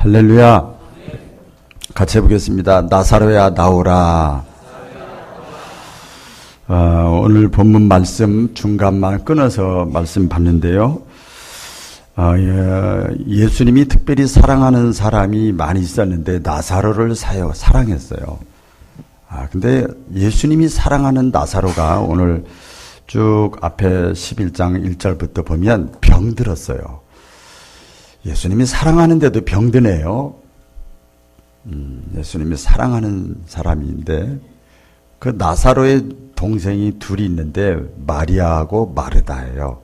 할렐루야. 같이 해보겠습니다. 나사로야 나오라. 오늘 본문 말씀 중간만 끊어서 말씀 봤는데요. 예수님이 특별히 사랑하는 사람이 많이 있었는데 나사로를 사랑했어요. 근데 예수님이 사랑하는 나사로가 오늘 쭉 앞에 11장 1절부터 보면 병들었어요. 예수님이 사랑하는데도 병드네요. 예수님이 사랑하는 사람인데 그 나사로의 동생이 둘이 있는데 마리아하고 마르다예요.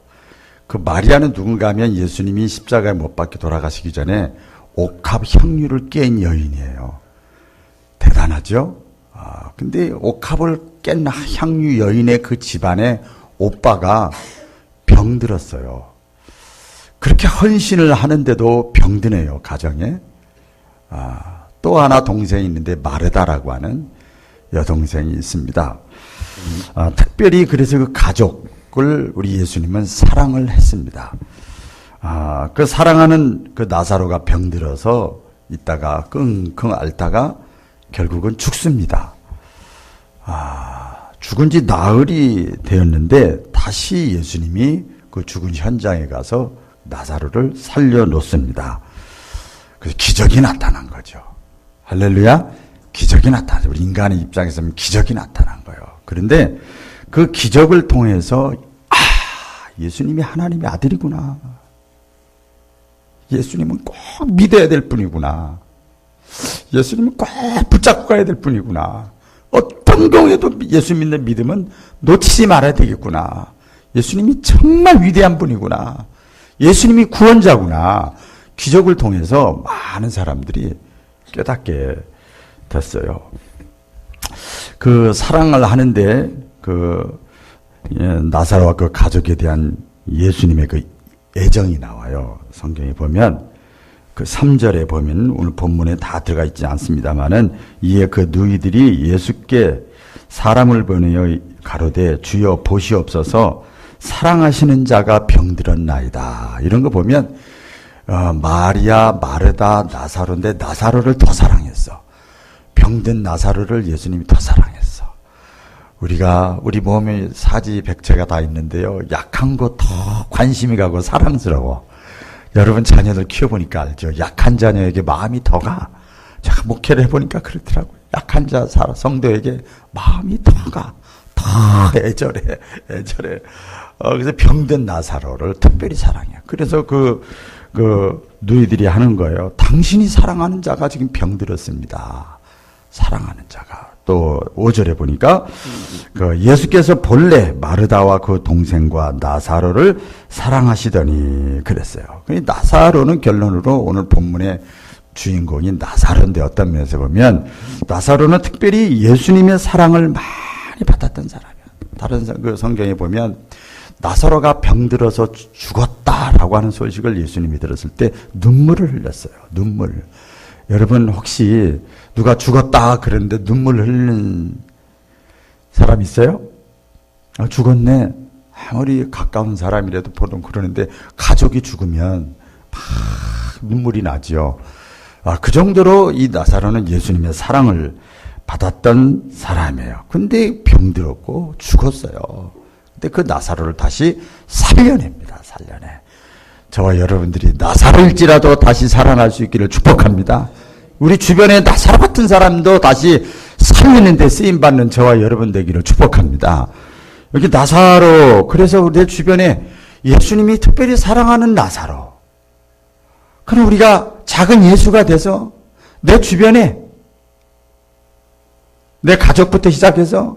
그 마리아는 누군가 하면 예수님이 십자가에 못 박혀 돌아가시기 전에 옥합 향유를 깬 여인이에요. 대단하죠? 근데 옥합을 깬 향유 여인의 그 집안에 오빠가 병들었어요. 그렇게 헌신을 하는데도 병드네요, 가정에. 또 하나 동생이 있는데 마르다라고 하는 여동생이 있습니다. 특별히 그래서 그 가족을 우리 예수님은 사랑을 했습니다. 그 사랑하는 그 나사로가 병들어서 있다가 끙끙 앓다가 결국은 죽습니다. 죽은 지 나흘이 되었는데 다시 예수님이 그 죽은 현장에 가서 나사로를 살려놓습니다. 그래서 기적이 나타난 거죠. 할렐루야. 기적이 나타나죠. 우리 인간의 입장에서는 기적이 나타난 거예요. 그런데 그 기적을 통해서 예수님이 하나님의 아들이구나. 예수님은 꼭 믿어야 될 분이구나. 예수님은 꼭 붙잡고 가야 될 분이구나. 어떤 경우에도 예수 믿는 믿음은 놓치지 말아야 되겠구나. 예수님이 정말 위대한 분이구나. 예수님이 구원자구나. 기적을 통해서 많은 사람들이 깨닫게 됐어요. 그 사랑을 하는데 나사로와 그 가족에 대한 예수님의 그 애정이 나와요. 성경에 보면 그 3절에 보면 오늘 본문에 다 들어가 있지 않습니다만은 이에 그 누이들이 예수께 사람을 보내어 가로되 주여 보시옵소서 사랑하시는 자가 병들었나이다. 이런 거 보면 마리아, 마르다, 나사로인데 나사로를 더 사랑했어. 병든 나사로를 예수님이 더 사랑했어. 우리 몸에 사지 백체가 다 있는데요. 약한 거 더 관심이 가고 사랑스러워. 여러분 자녀들 키워보니까 알죠. 약한 자녀에게 마음이 더 가. 제가 목회를 해보니까 그렇더라고요. 약한 자 성도에게 마음이 더 가. 더 애절해. 그래서 병든 나사로를 특별히 사랑해요. 그래서 그 누이들이 하는 거예요. 당신이 사랑하는 자가 지금 병들었습니다. 사랑하는 자가. 또 5절에 보니까 예수께서 본래 마르다와 그 동생과 나사로를 사랑하시더니 그랬어요. 나사로는 결론으로 오늘 본문의 주인공인 나사로인데 어떤 면에서 보면 나사로는 특별히 예수님의 사랑을 많이 받았던 사람이야. 다른 그 성경에 보면 나사로가 병들어서 죽었다라고 하는 소식을 예수님이 들었을 때 눈물을 흘렸어요. 눈물. 여러분 혹시 누가 죽었다 그랬는데 눈물 흘리는 사람 있어요? 죽었네. 아무리 가까운 사람이라도 보통 그러는데 가족이 죽으면 막 눈물이 나죠. 그 정도로 이 나사로는 예수님의 사랑을 받았던 사람이에요. 근데 병들었고 죽었어요. 근데 그 나사로를 다시 살려냅니다. 살려내. 저와 여러분들이 나사로일지라도 다시 살아날 수 있기를 축복합니다. 우리 주변에 나사로 같은 사람도 다시 살리는 데 쓰임받는 저와 여러분 되기를 축복합니다. 여기 나사로, 그래서 내 주변에 예수님이 특별히 사랑하는 나사로. 그럼 우리가 작은 예수가 돼서 내 주변에 내 가족부터 시작해서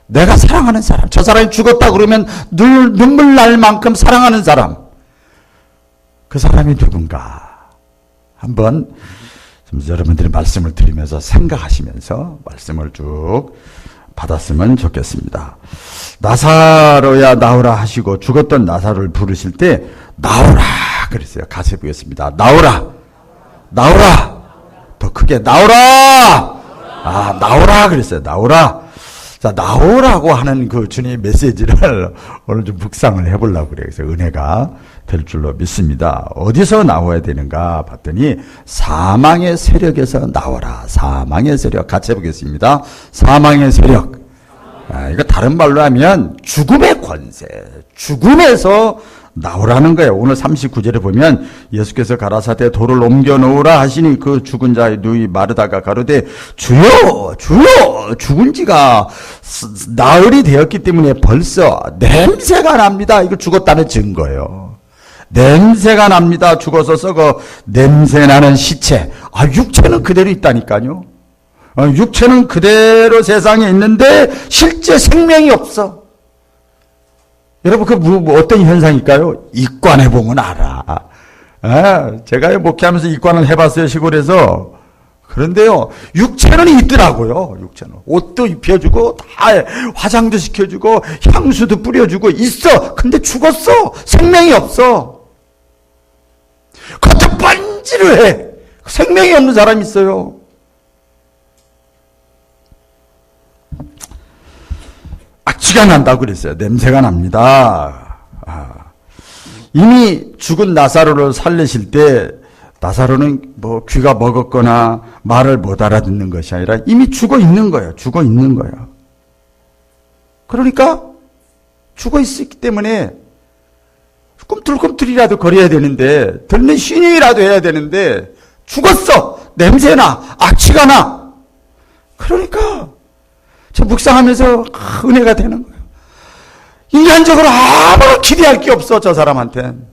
내가 사랑하는 사람, 저 사람이 죽었다 그러면 눈물 날 만큼 사랑하는 사람, 그 사람이 누군가 한번 좀 여러분들이 말씀을 들으면서 생각하시면서 말씀을 쭉 받았으면 좋겠습니다. 나사로야 나오라 하시고 죽었던 나사로를 부르실 때 나오라 그랬어요. 같이 보겠습니다. 나오라, 나오라, 더 크게 나오라. 나오라 그랬어요. 나오라. 자, 나오라고 하는 그 주님의 메시지를 오늘 좀 묵상을 해보려고 그래요. 그래서 은혜가 될 줄로 믿습니다. 어디서 나와야 되는가 봤더니 사망의 세력에서 나와라. 사망의 세력 같이 해보겠습니다. 사망의 세력. 이거 다른 말로 하면 죽음의 권세, 죽음에서 나오라는 거예요. 오늘 39절에 보면 예수께서 가라사대 돌을 옮겨 놓으라 하시니 그 죽은 자의 누이 마르다가 가로되 주여 주여 죽은 지가 나흘이 되었기 때문에 벌써 냄새가 납니다. 이거 죽었다는 증거예요. 냄새가 납니다. 죽어서 썩어 냄새나는 시체. 육체는 그대로 있다니까요. 육체는 그대로 세상에 있는데 실제 생명이 없어. 여러분, 어떤 현상일까요? 이관해 보면 알아. 제가 목회하면서 이관을 해봤어요, 시골에서. 그런데요, 육체는 있더라고요, 육체는. 옷도 입혀주고, 다 화장도 시켜주고, 향수도 뿌려주고, 있어. 근데 죽었어. 생명이 없어. 겉에 번지를 해. 생명이 없는 사람이 있어요. 악취가 난다고 그랬어요. 냄새가 납니다. 이미 죽은 나사로를 살리실 때 나사로는 뭐 귀가 먹었거나 말을 못 알아듣는 것이 아니라 이미 죽어 있는 거예요. 죽어 있는 거예요. 그러니까 죽어 있었기 때문에 꿈틀꿈틀이라도 거려야 되는데 들는 신용이라도 해야 되는데 죽었어. 냄새나. 악취가 나. 그러니까 저 묵상하면서 은혜가 되는 거예요. 인간적으로 아무런 기대할 게 없어, 저 사람한텐.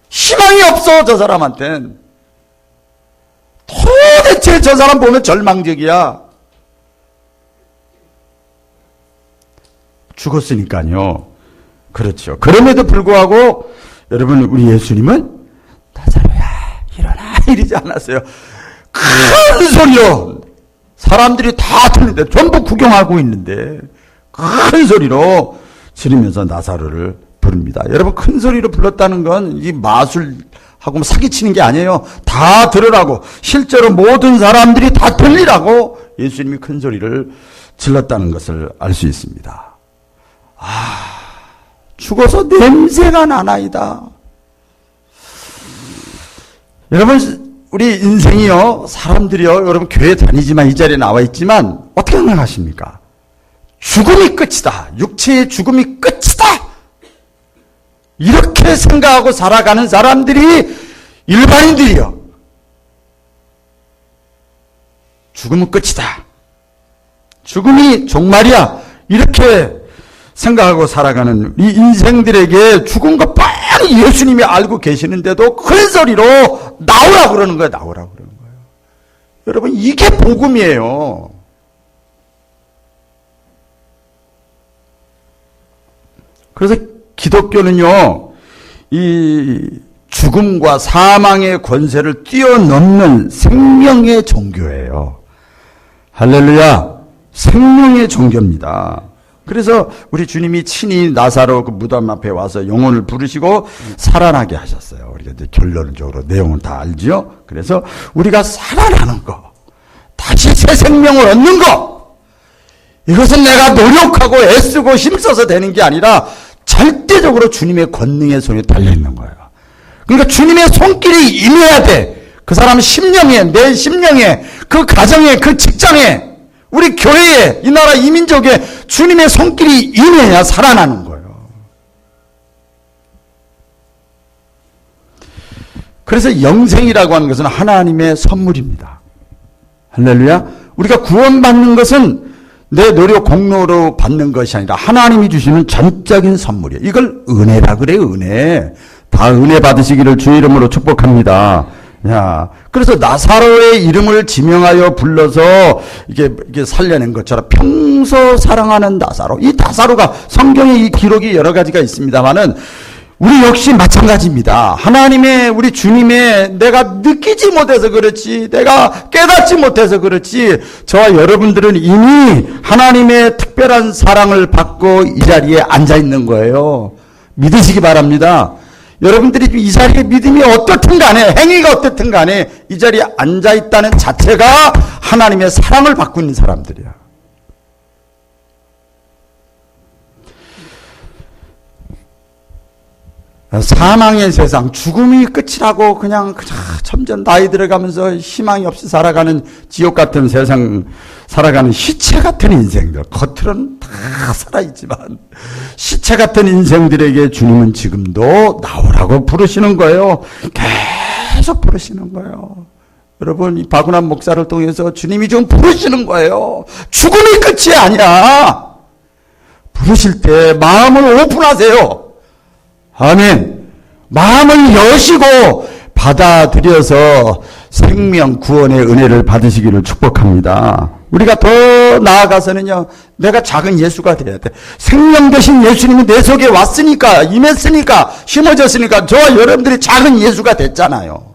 희망이 없어, 저 사람한텐. 도대체 저 사람 보면 절망적이야. 죽었으니까요. 그렇죠. 그럼에도 불구하고 여러분, 우리 예수님은 나사로야 일어나 이러지 않았어요. 큰 소리로 사람들이 다 듣는데 전부 구경하고 있는데 큰 소리로 지르면서 나사로를 부릅니다. 여러분, 큰 소리로 불렀다는 건 이 마술하고 사기치는 게 아니에요. 다 들으라고, 실제로 모든 사람들이 다 들리라고 예수님이 큰 소리를 질렀다는 것을 알 수 있습니다. 죽어서 냄새가 나나이다. 여러분, 우리 인생이요, 사람들이요, 여러분 교회 다니지만 이 자리에 나와 있지만 어떻게 생각하십니까? 죽음이 끝이다. 육체의 죽음이 끝이다. 이렇게 생각하고 살아가는 사람들이 일반인들이요. 죽음은 끝이다. 죽음이 종말이야. 이렇게 생각하고 살아가는 이 인생들에게 죽음과 뻔히 예수님이 알고 계시는데도 큰 소리로 나오라고 그러는 거예요. 나오라고 그러는 거예요. 여러분, 이게 복음이에요. 그래서 기독교는요, 이 죽음과 사망의 권세를 뛰어넘는 생명의 종교예요. 할렐루야. 생명의 종교입니다. 그래서 우리 주님이 친히 나사로 그 무덤 앞에 와서 영혼을 부르시고 살아나게 하셨어요. 우리가 이제 결론적으로 내용은 다 알지요. 그래서 우리가 살아나는 거, 다시 새 생명을 얻는 거, 이것은 내가 노력하고 애쓰고 힘써서 되는 게 아니라 절대적으로 주님의 권능의 손에 달려있는 거예요. 그러니까 주님의 손길이 임해야 돼. 그 사람 심령에, 내 심령에, 그 가정에, 그 직장에, 우리 교회에, 이 나라 이민족에 주님의 손길이 임해야 살아나는 거예요. 그래서 영생이라고 하는 것은 하나님의 선물입니다. 할렐루야. 우리가 구원받는 것은 내 노력 공로로 받는 것이 아니라 하나님이 주시는 전적인 선물이에요. 이걸 은혜라 그래요. 은혜. 다 은혜 받으시기를 주의 이름으로 축복합니다. 야, 그래서 나사로의 이름을 지명하여 불러서 이게 살려낸 것처럼 평소 사랑하는 나사로. 이 나사로가 성경에 이 기록이 여러 가지가 있습니다만은 우리 역시 마찬가지입니다. 하나님의, 우리 주님의 내가 느끼지 못해서 그렇지, 내가 깨닫지 못해서 그렇지, 저와 여러분들은 이미 하나님의 특별한 사랑을 받고 이 자리에 앉아 있는 거예요. 믿으시기 바랍니다. 여러분들이 이 자리에 믿음이 어떻든 간에, 행위가 어떻든 간에 이 자리에 앉아있다는 자체가 하나님의 사랑을 받고 있는 사람들이야. 사망의 세상, 죽음이 끝이라고 그냥 점점 나이 들어가면서 희망이 없이 살아가는 지옥 같은 세상 살아가는 시체 같은 인생들, 겉으로는 다 살아있지만 시체 같은 인생들에게 주님은 지금도 나오라고 부르시는 거예요. 계속 부르시는 거예요. 여러분, 이 박운환 목사를 통해서 주님이 지금 부르시는 거예요. 죽음이 끝이 아니야. 부르실 때 마음을 오픈하세요. 아멘. 마음을 여시고 받아들여서 생명 구원의 은혜를 받으시기를 축복합니다. 우리가 더 나아가서는요, 내가 작은 예수가 되어야 돼. 생명 되신 예수님이 내 속에 왔으니까, 임했으니까, 심어졌으니까 저와 여러분들이 작은 예수가 됐잖아요.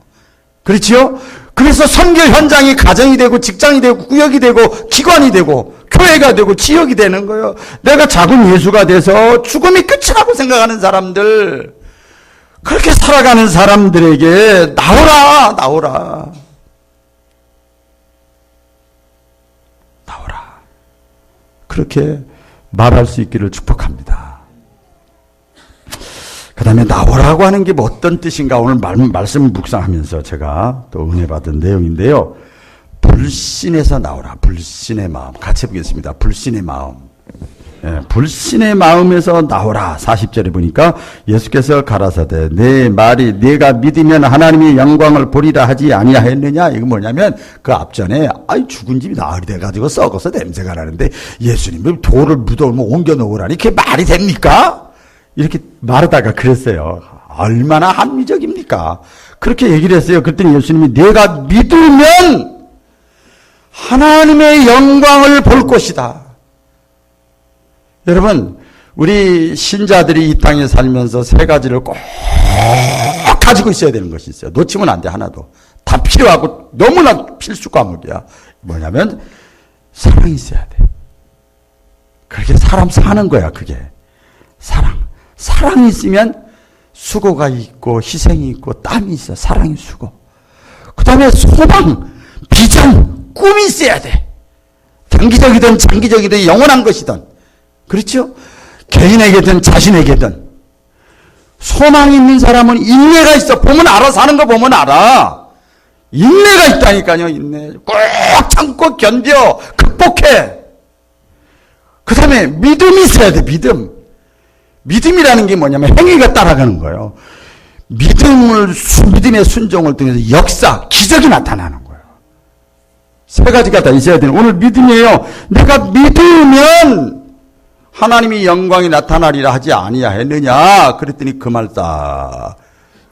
그렇지요? 그래서 선교 현장이 가정이 되고 직장이 되고 구역이 되고 기관이 되고 교회가 되고 지역이 되는 거예요. 내가 작은 예수가 돼서 죽음이 끝이라고 생각하는 사람들, 그렇게 살아가는 사람들에게 나오라, 나오라. 나오라. 그렇게 말할 수 있기를 축복합니다. 그 다음에 나오라고 하는 게 뭐 어떤 뜻인가 오늘 말씀을 묵상하면서 제가 또 은혜 받은 내용인데요. 불신에서 나오라. 불신의 마음. 같이 해보겠습니다. 불신의 마음. 예, 불신의 마음에서 나오라. 40절에 보니까 예수께서 가라사대 내 말이 네가 믿으면 하나님의 영광을 보리라 하지 아니하였느냐. 이거 뭐냐면 그 앞전에 죽은 집이 나흘이 돼가지고 썩어서 냄새가 나는데 예수님이 돌을 묻어오면 옮겨 놓으라니 그게 말이 됩니까? 이렇게 말하다가 그랬어요. 얼마나 합리적입니까? 그렇게 얘기를 했어요. 그랬더니 예수님이 네가 믿으면 하나님의 영광을 볼 것이다. 여러분, 우리 신자들이 이 땅에 살면서 세 가지를 꼭 가지고 있어야 되는 것이 있어요. 놓치면 안 돼, 하나도. 다 필요하고 너무나 필수 과목이야. 뭐냐면 사랑이 있어야 돼. 그렇게 사람 사는 거야, 그게. 사랑. 사랑이 있으면 수고가 있고 희생이 있고 땀이 있어. 사랑이 수고. 그 다음에 소망, 비전, 꿈이 있어야 돼. 단기적이든 장기적이든 영원한 것이든. 그렇죠? 개인에게든 자신에게든. 소망이 있는 사람은 인내가 있어. 보면 알아. 사는 거 보면 알아. 인내가 있다니까요. 인내. 꼭 참고 견뎌. 극복해. 그 다음에 믿음이 있어야 돼. 믿음. 믿음이라는 게 뭐냐면 행위가 따라가는 거예요. 믿음의 순종을 통해서 역사, 기적이 나타나는 거예요. 세 가지가 다 있어야 되는 오늘 믿음이에요. 내가 믿으면 하나님이 영광이 나타나리라 하지 아니하였느냐. 그랬더니 그 말 딱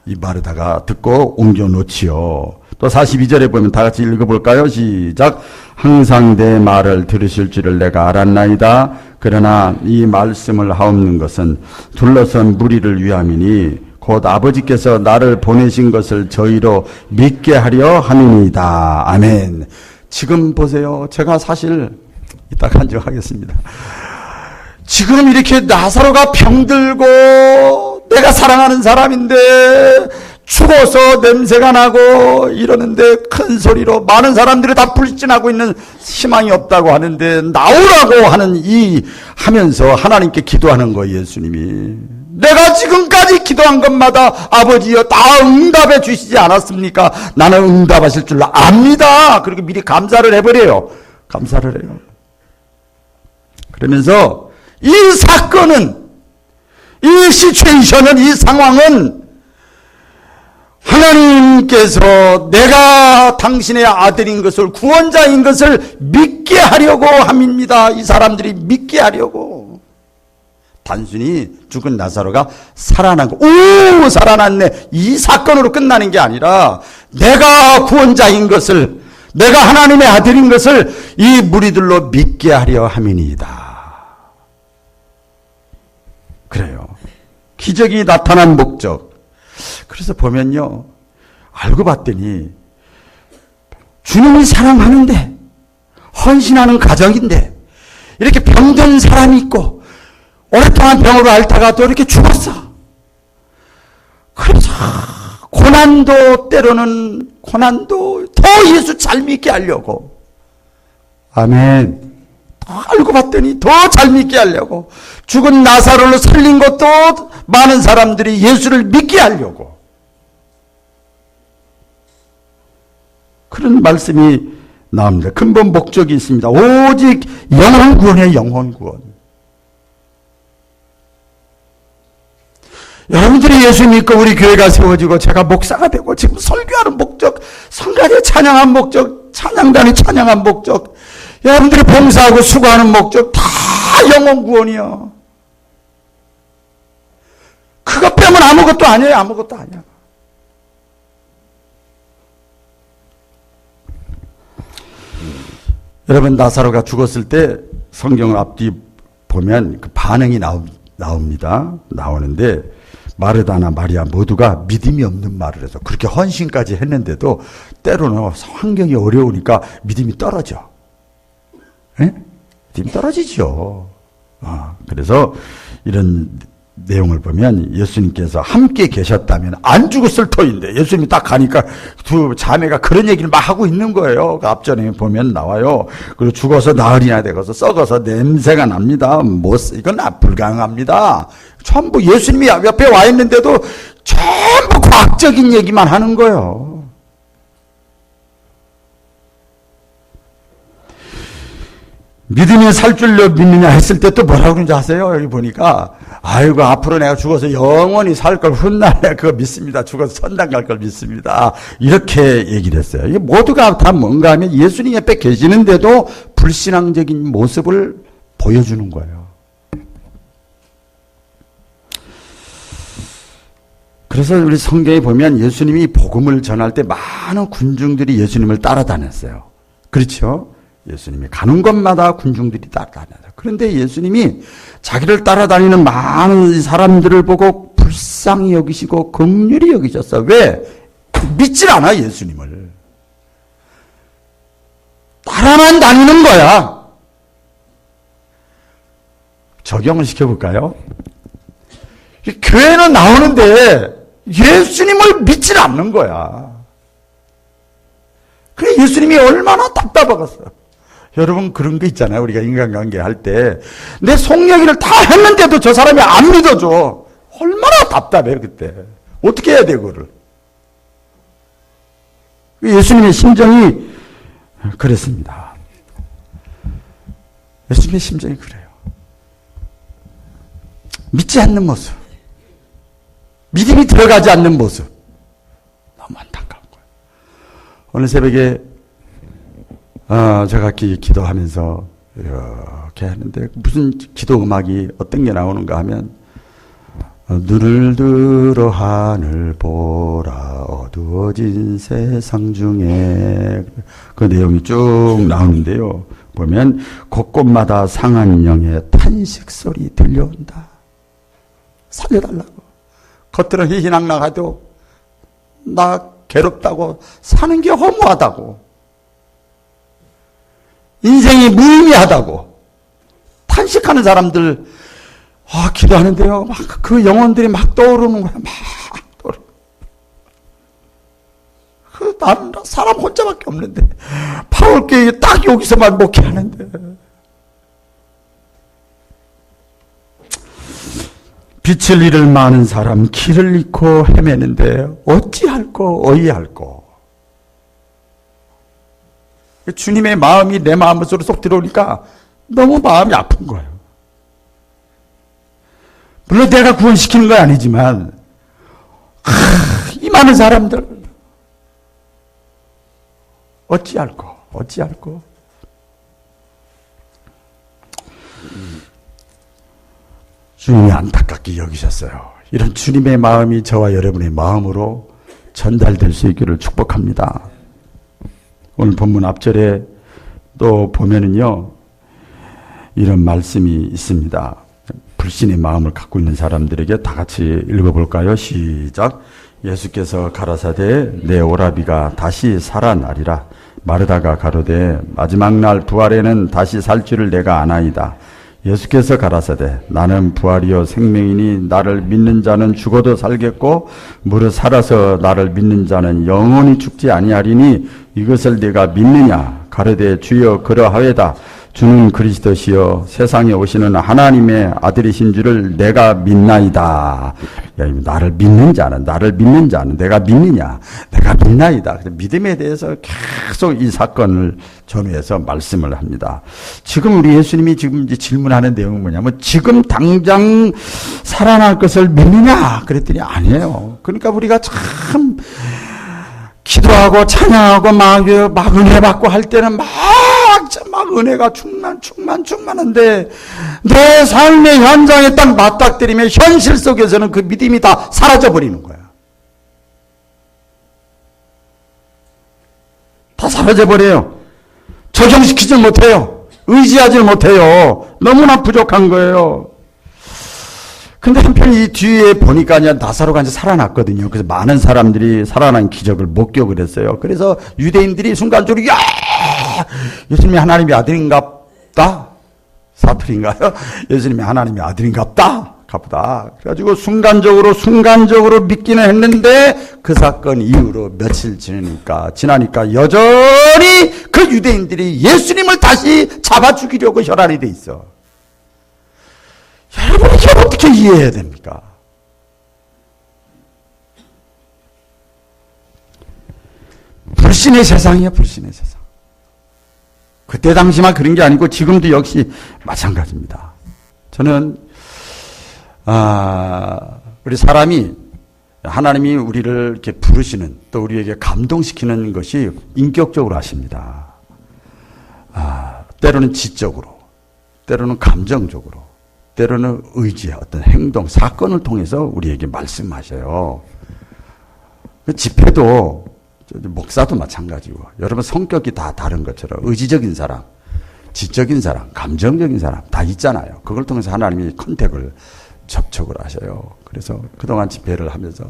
이 말에다가 듣고 옮겨 놓지요. 또 42절에 보면 다 같이 읽어볼까요? 시작. 항상 내 말을 들으실 줄을 내가 알았나이다. 그러나 이 말씀을 하옵는 것은 둘러선 무리를 위함이니 곧 아버지께서 나를 보내신 것을 저희로 믿게 하려 함이니이다. 아멘. 지금 보세요. 제가 사실 이따 간증하겠습니다. 지금 이렇게 나사로가 병들고 내가 사랑하는 사람인데 죽어서 냄새가 나고 이러는데 큰 소리로 많은 사람들이 다 불신하고 있는 희망이 없다고 하는데 나오라고 하는 하면서 하나님께 기도하는 거예요. 예수님이. 내가 지금까지 기도한 것마다 아버지여 다 응답해 주시지 않았습니까? 나는 응답하실 줄 압니다. 그리고 미리 감사를 해버려요. 감사를 해요. 그러면서 이 사건은, 이 시츄에이션은, 이 상황은 하나님께서 내가 당신의 아들인 것을, 구원자인 것을 믿게 하려고 함입니다. 이 사람들이 믿게 하려고. 단순히 죽은 나사로가 살아나고, 오, 살아났네. 이 사건으로 끝나는 게 아니라 내가 구원자인 것을, 내가 하나님의 아들인 것을 이 무리들로 믿게 하려 함이니이다. 그래요. 기적이 나타난 목적. 그래서 보면요, 알고 봤더니 주님을 사랑하는데, 헌신하는 가정인데 이렇게 병든 사람이 있고 오랫동안 병으로 앓다가 또 이렇게 죽었어. 그럼 고난도 때로는 고난도 더 예수 잘 믿게 하려고. 아멘. 더 알고 봤더니 더 잘 믿게 하려고. 죽은 나사로를 살린 것도 많은 사람들이 예수를 믿게 하려고. 그런 말씀이 나옵니다. 근본 목적이 있습니다. 오직 영혼 구원이에요. 영혼 구원. 여러분들이 예수 믿고 우리 교회가 세워지고 제가 목사가 되고 지금 설교하는 목적, 성가대 찬양한 목적, 찬양단이 찬양한 목적, 여러분들이 봉사하고 수고하는 목적 다 영혼 구원이요. 그것 빼면 아무것도 아니에요. 아무것도 아니야. 여러분, 나사로가 죽었을 때 성경을 앞뒤 보면 그 반응이 나옵니다. 나오는데 마르다나 마리아 모두가 믿음이 없는 말을 해서 그렇게 헌신까지 했는데도 때로는 환경이 어려우니까 믿음이 떨어져. 에? 믿음이 떨어지죠. 그래서 이런 내용을 보면 예수님께서 함께 계셨다면 안 죽었을 터인데 예수님이 딱 가니까 두 자매가 그런 얘기를 막 하고 있는 거예요. 그 앞전에 보면 나와요. 그리고 죽어서 나흘이나 되고서 썩어서 냄새가 납니다. 이건 불가능합니다. 전부 예수님이 옆에 와 있는데도 전부 과학적인 얘기만 하는 거예요. 믿음이 살 줄로 믿느냐 했을 때 또 뭐라고 그러는지 아세요? 여기 보니까 아이고 앞으로 내가 죽어서 영원히 살 걸 훗날에 그거 믿습니다. 죽어서 천당 갈 걸 믿습니다. 이렇게 얘기를 했어요. 이게 모두가 다 뭔가 하면 예수님 옆에 계시는데도 불신앙적인 모습을 보여주는 거예요. 그래서 우리 성경에 보면 예수님이 복음을 전할 때 많은 군중들이 예수님을 따라다녔어요. 그렇죠? 예수님이 가는 곳마다 군중들이 따라다녀요. 그런데 예수님이 자기를 따라다니는 많은 사람들을 보고 불쌍히 여기시고 긍휼히 여기셨어요. 왜? 믿질 않아 예수님을. 따라만 다니는 거야. 적용을 시켜볼까요? 교회는 나오는데 예수님을 믿질 않는 거야. 그래 예수님이 얼마나 답답하겠어요. 여러분 그런 거 있잖아요. 우리가 인간관계 할 때 내 속얘기를 다 했는데도 저 사람이 안 믿어줘. 얼마나 답답해요 그때. 어떻게 해야 돼 그거를. 예수님의 심정이 그랬습니다. 예수님의 심정이 그래요. 믿지 않는 모습, 믿음이 들어가지 않는 모습, 너무 안타까운 거예요. 오늘 새벽에 제가 기도하면서 이렇게 하는데 무슨 기도 음악이 어떤 게 나오는가 하면 눈을 들어 하늘 보라 어두워진 세상 중에 그 내용이 쭉 나오는데요. 보면 곳곳마다 상한 영의 탄식 소리 들려온다. 살려달라고. 겉으로 희희낙낙하도 나 괴롭다고 사는 게 허무하다고. 인생이 무의미하다고 탄식하는 사람들 기도하는데요. 막 그 영혼들이 막 떠오르는 거야. 막 떠오르. 나는 사람 혼자밖에 없는데 파울교회 딱 여기서만 목회하는데 빛을 잃을 많은 사람 길을 잃고 헤매는데 어찌할꼬 어이할꼬. 주님의 마음이 내 마음으로 쏙 들어오니까 너무 마음이 아픈 거예요. 물론 내가 구원시키는 건 아니지만 이 많은 사람들 어찌할꼬. 주님이 안타깝게 여기셨어요. 이런 주님의 마음이 저와 여러분의 마음으로 전달될 수 있기를 축복합니다. 오늘 본문 앞절에 또 보면은요, 이런 말씀이 있습니다. 불신의 마음을 갖고 있는 사람들에게 다 같이 읽어볼까요? 시작. 예수께서 가라사대 내 오라비가 다시 살아나리라. 마르다가 가로되 마지막 날 부활에는 다시 살 줄을 내가 아나이다. 예수께서 가라사대 나는 부활이요 생명이니 나를 믿는 자는 죽어도 살겠고 무릇 살아서 나를 믿는 자는 영원히 죽지 아니하리니 이것을 네가 믿느냐 가로되 주여 그러하외다. 주는 그리스도시요 세상에 오시는 하나님의 아들이신 줄을 내가 믿나이다. 나를 믿는 자는 내가 믿느냐 내가 믿나이다. 믿음에 대해서 계속 이 사건을 전후해서 말씀을 합니다. 지금 우리 예수님이 지금 이제 질문하는 내용은 뭐냐면 지금 당장 살아날 것을 믿느냐 그랬더니 아니에요. 그러니까 우리가 참 기도하고 찬양하고 막 은혜 받고 할 때는 막 은혜가 충만한데 내 삶의 현장에 딱 맞닥뜨리면 현실 속에서는 그 믿음이 다 사라져버리는 거야. 다 사라져버려요. 적용시키지 못해요. 의지하지 못해요. 너무나 부족한 거예요. 근데 한편 이 뒤에 보니까 나사로가 이제 살아났거든요. 그래서 많은 사람들이 살아난 기적을 목격을 했어요. 그래서 유대인들이 순간적으로 야! 예수님이 하나님의 아들인갑다? 사투리인가요? 예수님이 하나님의 아들인갑다? 갑다. 그래가지고 순간적으로 믿기는 했는데 그 사건 이후로 며칠 지나니까 여전히 그 유대인들이 예수님을 다시 잡아 죽이려고 혈안이 돼 있어. 여러분 이게 어떻게 이해해야 됩니까? 불신의 세상이에요. 불신의 세상. 그때 당시만 그런 게 아니고 지금도 역시 마찬가지입니다. 저는 우리 사람이 하나님이 우리를 이렇게 부르시는 또 우리에게 감동시키는 것이 인격적으로 하십니다. 때로는 지적으로, 때로는 감정적으로, 때로는 의지의 어떤 행동, 사건을 통해서 우리에게 말씀하셔요. 집회도 목사도 마찬가지고 여러분 성격이 다 다른 것처럼 의지적인 사람, 지적인 사람, 감정적인 사람 다 있잖아요. 그걸 통해서 하나님이 컨택을 접촉을 하셔요. 그래서 그동안 집회를 하면서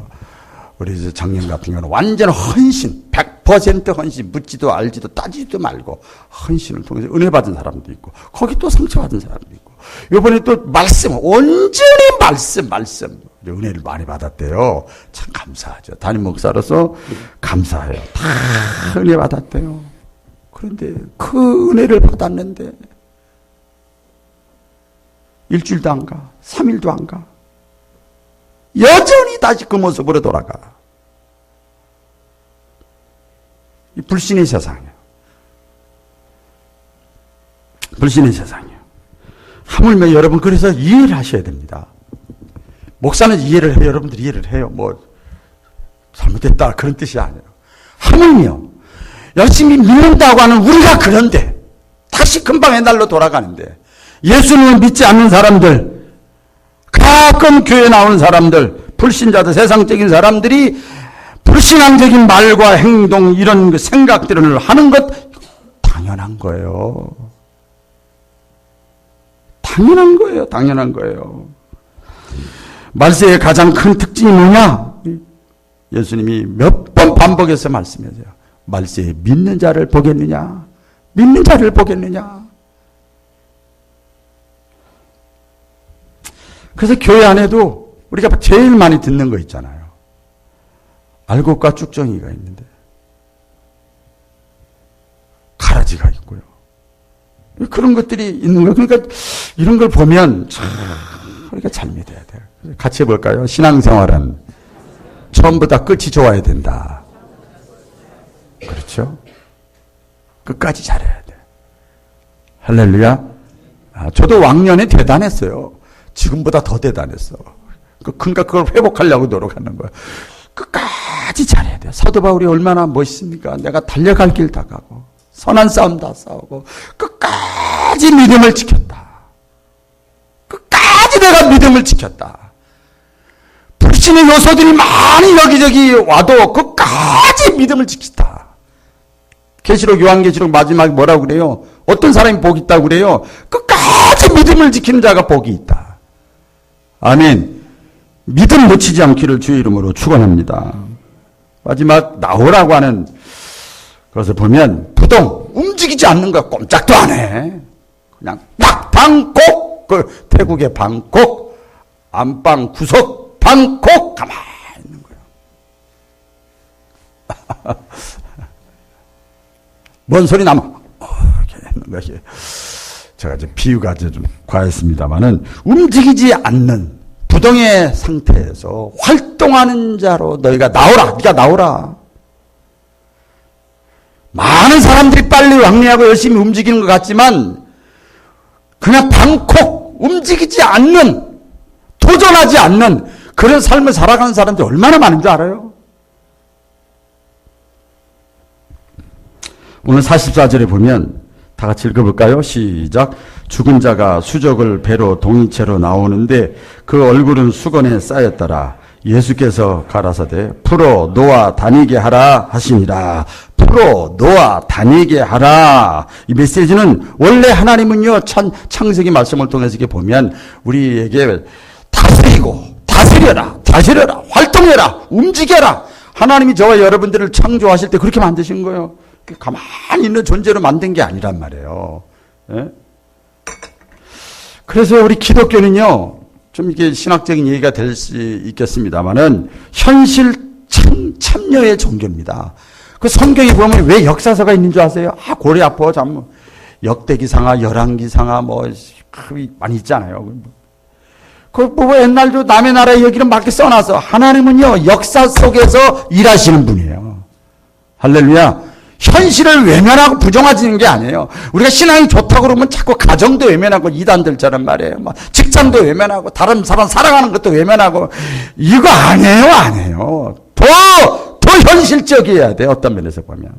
우리 작년 같은 경우는 완전 헌신, 100% 헌신, 묻지도 알지도 따지지도 말고 헌신을 통해서 은혜 받은 사람도 있고 거기 또 상처받은 사람도 있고 이번에 또 말씀, 온전히 말씀 은혜를 많이 받았대요. 참 감사하죠. 담임 목사로서 감사해요. 다 은혜 받았대요. 그런데 그 은혜를 받았는데 일주일도 안 가, 3일도 안 가. 여전히 다시 그 모습으로 돌아가. 이 불신의 세상이에요. 불신의 세상이에요. 하물며 여러분 그래서 이해를 하셔야 됩니다. 목사는 이해를 해요. 여러분들이 이해를 해요. 뭐 잘못됐다 그런 뜻이 아니에요. 하물며 열심히 믿는다고 하는 우리가 그런데 다시 금방 옛날로 돌아가는데 예수님을 믿지 않는 사람들, 가끔 교회에 나오는 사람들, 불신자들, 세상적인 사람들이 불신앙적인 말과 행동 이런 생각들을 하는 것 당연한 거예요. 당연한 거예요. 말세의 가장 큰 특징이 뭐냐? 예수님이 몇 번 반복해서 말씀하세요. 말세에 믿는 자를 보겠느냐? 믿는 자를 보겠느냐? 그래서 교회 안에도 우리가 제일 많이 듣는 거 있잖아요. 알곡과 쭉정이가 있는데 가라지가 있고요. 그런 것들이 있는 거예요. 그러니까 이런 걸 보면 참 우리가 잘 믿어야 돼요. 같이 해볼까요? 신앙생활은 처음부터 끝이 좋아야 된다. 그렇죠? 끝까지 잘해야 돼. 할렐루야. 저도 왕년에 대단했어요. 지금보다 더 대단했어. 그러니까 그걸 회복하려고 노력하는 거야. 끝까지 잘해야 돼요. 사도 바울이 얼마나 멋있습니까? 내가 달려갈 길 다 가고 선한 싸움 다 싸우고 끝까지 믿음을 지켰다. 끝까지 내가 믿음을 지켰다. 불신의 요소들이 많이 여기저기 와도 끝까지 믿음을 지키다. 계시록 요한계시록 마지막에 뭐라고 그래요? 어떤 사람이 복이 있다고 그래요? 끝까지 믿음을 지키는 자가 복이 있다. 아멘. 믿음 놓치지 않기를 주의 이름으로 축원합니다. 마지막 나오라고 하는 것을 보면 부동 움직이지 않는 거야. 꼼짝도 안 해. 그냥 딱 담고 그 태국의 방콕, 안방 구석 방콕 가만히 있는 거예요. 뭔 소리 나면 이렇게 있는 것이, 제가 이제 비유가 좀 과했습니다만은, 움직이지 않는 부동의 상태에서 활동하는 자로 너희가 나오라. 네가 나오라. 많은 사람들이 빨리 왕래하고 열심히 움직이는 것 같지만 그냥 방콕, 움직이지 않는, 도전하지 않는 그런 삶을 살아가는 사람들이 얼마나 많은 줄 알아요? 오늘 44절에 보면 다 같이 읽어볼까요? 시작. 죽은 자가 수족을 배로 동이체로 나오는데 그 얼굴은 수건에 쌓였더라. 예수께서 가라사대 풀어 놓아 다니게 하라 하시니라. 풀어 놓아 다니게 하라. 이 메시지는 원래 하나님은요, 창세기 말씀을 통해서 이렇게 보면 우리에게 다스려라, 활동해라, 움직여라. 하나님이 저와 여러분들을 창조하실 때 그렇게 만드신 거예요. 가만히 있는 존재로 만든 게 아니란 말이에요. 예? 그래서 우리 기독교는요, 좀 이게 신학적인 얘기가 될 수 있겠습니다만은 현실 참여의 종교입니다. 그 성경에 보면 왜 역사서가 있는 줄 아세요? 고래 아파, 참 역대기상하, 열왕기상하 많이 있잖아요. 옛날도 남의 나라의 얘기를 막 써놔서, 하나님은요 역사 속에서 일하시는 분이에요. 할렐루야. 현실을 외면하고 부정하지는 게 아니에요. 우리가 신앙이 좋다고 그러면 자꾸 가정도 외면하고 이단들처럼 말이에요. 직장도 외면하고 다른 사람 사랑하는 것도 외면하고, 이거 아니에요. 더 현실적이어야 돼. 어떤 면에서 보면.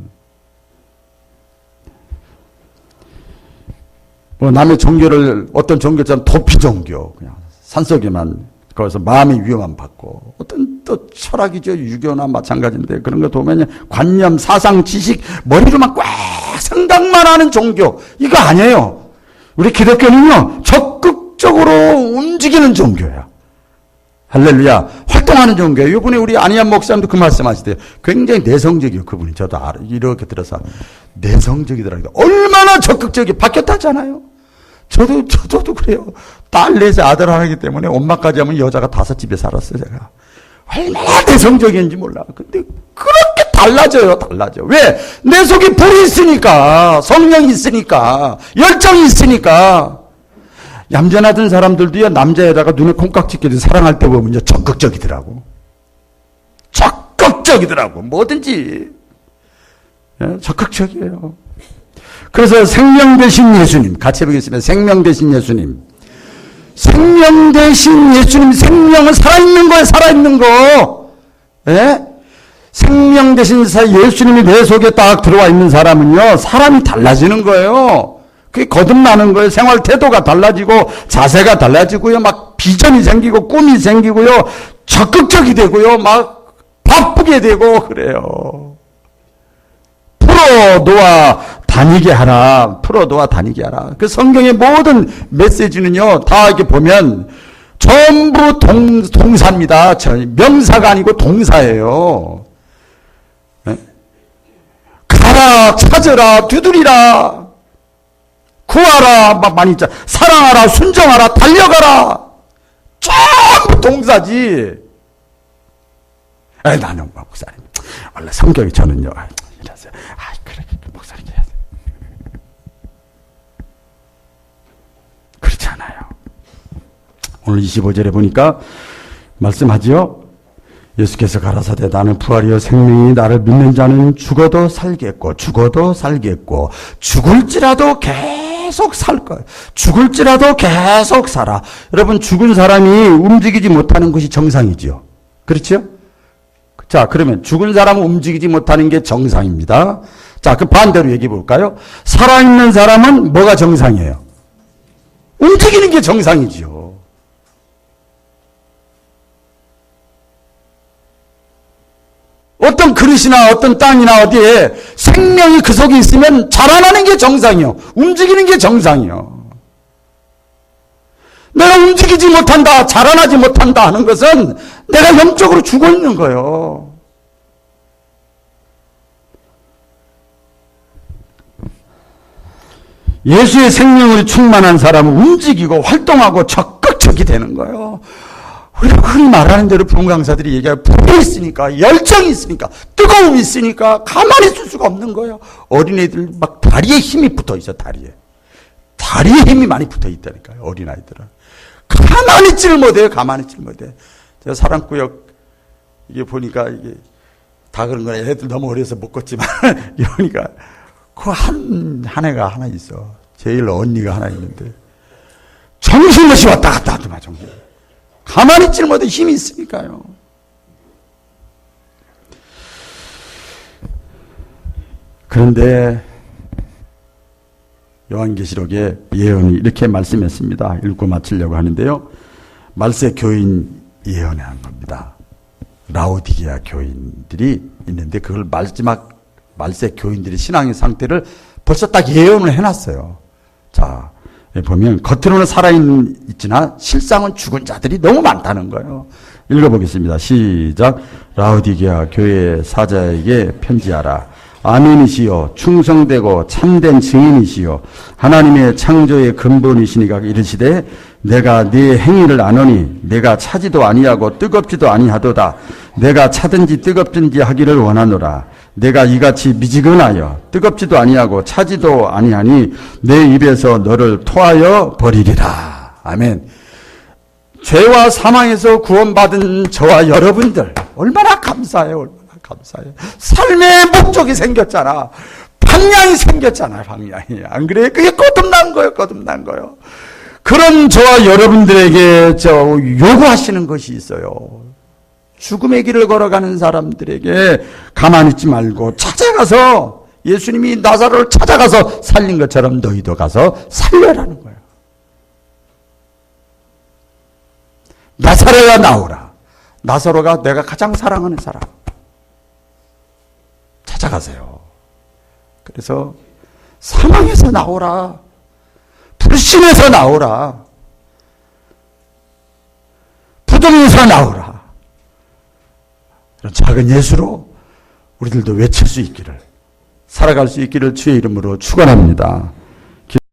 남의 종교를, 어떤 종교처럼 도피 종교, 그냥 산속에만, 거기서 마음의 위험만 받고, 어떤 또 철학이죠. 유교나 마찬가지인데, 그런 거 보면 관념, 사상, 지식, 머리로만 꽉 생각만 하는 종교, 이거 아니에요. 우리 기독교는요 적극적으로 움직이는 종교예요. 할렐루야. 활동하는 종교예요. 이번에 우리 안희한 목사님도 그 말씀하시대요. 굉장히 내성적이에요. 그분이. 저도 이렇게 들어서 내성적이더라고요. 얼마나 적극적이 바뀌었다잖아요. 저도 그래요. 딸 넷에 아들 하나이기 때문에 엄마까지 하면 여자가 5집에 살았어요, 제가. 얼마나 내성적인지 몰라. 근데 그렇게 달라져요. 왜? 내 속에 불이 있으니까, 성령이 있으니까, 열정이 있으니까. 얌전하던 사람들도요, 남자에다가 눈에 콩깍지 끼도 사랑할 때 보면 적극적이더라고. 뭐든지. 적극적이에요. 그래서 생명 되신 예수님, 같이 해보겠습니다. 생명 되신 예수님. 생명은 살아있는 거예요, 살아있는 거. 예? 생명 되신 예수님이 내 속에 딱 들어와 있는 사람은요, 사람이 달라지는 거예요. 그게 거듭나는 거예요. 생활 태도가 달라지고, 자세가 달라지고요, 막 비전이 생기고, 꿈이 생기고요, 적극적이 되고요, 막 바쁘게 되고, 그래요. 풀어놓아 다니게 하라. 그 성경의 모든 메시지는요, 다 이렇게 보면 전부 동사입니다. 명사가 아니고 동사예요. 가라, 찾으라, 두드리라, 구하라, 막 많이 있잖아. 사랑하라, 순정하라, 달려가라. 전부 동사지. 나는 목사님, 원래 성경이 저는요, 이랬어요. 그래, 목사님 해야 돼. 그렇지 않아요. 오늘 25절에 보니까 말씀하지요. 예수께서 가라사대 나는 부활이요 생명이 나를 믿는 자는 죽어도 살겠고 죽을지라도 계속 살 거예요. 죽을지라도 계속 살아. 여러분, 죽은 사람이 움직이지 못하는 것이 정상이지요. 그렇죠? 자, 그러면 죽은 사람은 움직이지 못하는 게 정상입니다. 자, 그 반대로 얘기해 볼까요? 살아있는 사람은 뭐가 정상이에요? 움직이는 게 정상이지요. 어떤 그릇이나 어떤 땅이나 어디에 생명이 그 속에 있으면 자라나는 게 정상이요. 움직이는 게 정상이요. 내가 움직이지 못한다, 자라나지 못한다 하는 것은 내가 영적으로 죽어 있는 거예요. 예수의 생명으로 충만한 사람은 움직이고 활동하고 적극적이 되는 거예요. 우리가 흔히 말하는 대로 부흥 강사들이 얘기하는 불이 있으니까, 열정이 있으니까, 뜨거움이 있으니까 가만히 있을 수가 없는 거예요. 어린애들 막 다리에 힘이 붙어 있어, 다리에. 다리에 힘이 많이 붙어 있다니까요, 어린아이들은. 가만히 있지를 못해요, 가만히 있지를 못해. 제가 사랑구역, 이게 보니까 이게 다 그런 거네. 애들 너무 어려서 못 걷지만, 이러니까, 그 한 애가 하나 있어. 제일 언니가 하나 있는데, 정신없이 왔다 갔다 하더만, 정신. 가만히 있지를 못해, 힘이 있으니까요. 그런데, 요한계시록에 예언이 이렇게 말씀했습니다. 읽고 마치려고 하는데요. 말세 교인 예언한 겁니다. 라오디게아 교인들이 있는데 그걸 마지막 말세 교인들의 신앙의 상태를 벌써 딱 예언을 해놨어요. 자, 보면 겉으로는 살아있지나 실상은 죽은 자들이 너무 많다는 거예요. 읽어보겠습니다. 시작. 라오디게아 교회 사자에게 편지하라. 아멘이시요 충성되고 참된 증인이시요 하나님의 창조의 근본이시니가 이르시되 내가 네 행위를 아노니 내가 차지도 아니하고 뜨겁지도 아니하도다. 내가 차든지 뜨겁든지 하기를 원하노라. 내가 이같이 미지근하여 뜨겁지도 아니하고 차지도 아니하니 내 입에서 너를 토하여 버리리라. 아멘. 죄와 사망에서 구원받은 저와 여러분들 얼마나 감사해요. 얼마나 감사해요. 삶의 목적이 생겼잖아. 방향이 생겼잖아요. 방향이. 안 그래요? 그게 거듭난 거예요. 거듭난 거예요. 그런 저와 여러분들에게 요구하시는 것이 있어요. 죽음의 길을 걸어가는 사람들에게 가만히 있지 말고 찾아가서 예수님이 나사로를 찾아가서 살린 것처럼 너희도 가서 살려라는 거예요. 나사로야 나오라. 나사로가 내가 가장 사랑하는 사람. 찾아가세요. 그래서 사망에서 나오라. 불신에서 나오라. 부정에서 나오라. 이런 작은 예수로 우리들도 외칠 수 있기를, 살아갈 수 있기를 주의 이름으로 축원합니다.